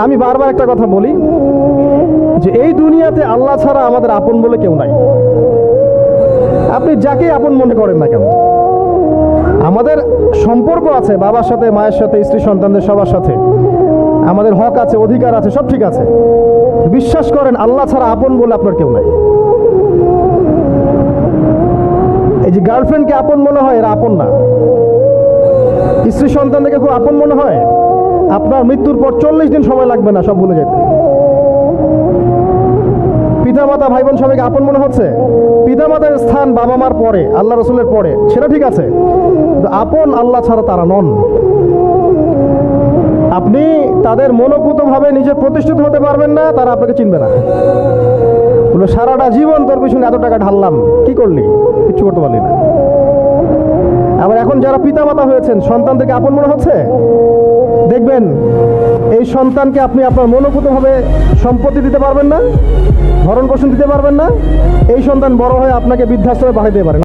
আমি বারবার একটা কথা বলি যে এই দুনিয়াতে আল্লাহ ছাড়া আমাদের আপন বলে কেউ নাই। আপনি যাকে আপন মনে করেন না কেন, আমাদের সম্পর্ক আছে বাবার সাথে, মায়ের সাথে, স্ত্রী সন্তানদের সবার সাথে, আমাদের হক আছে, অধিকার আছে, সব ঠিক আছে। বিশ্বাস করেন আল্লাহ ছাড়া আপন বলে আপনার কেউ নাই। এই যে গার্লফ্রেন্ডকে আপন মনে হয়, এরা আপন না। স্ত্রী সন্তানদেরকে খুব আপন মনে হয়, আপনার মৃত্যুর পর 40 দিন সময় লাগবে না সব ভুলে যেতে। পিতামাতা ভাই বোন সবাইকে আপন মনে হচ্ছে। পিতামাতার স্থান বাবা মার পরে, আল্লাহ রসুলের পরে, সেটা ঠিক আছে, কিন্তু আপন আল্লাহ ছাড়া তারা নন। আপনি তাদের মনোপুতভাবে নিজে প্রতিষ্ঠিত হতে পারবেন না, তারা আপনাকে চিনবে না। বলে সারাটা জীবন তোর পিছনে এত টাকা ঢাললাম, কি করলি? কিচ্ছু করতে পারলি না। আবার এখন যারা পিতামাতা হয়েছেন, সন্তানদেরকে আপন মনে হচ্ছে, দেখবেন এই সন্তানকে আপনি আপনার মনোপুতভাবে সম্পত্তি দিতে পারবেন না, ভরণ পোষণ দিতে পারবেন না, এই সন্তান বড় হয়ে আপনাকে বৃদ্ধাশ্রমে পাঠাতে পারেন।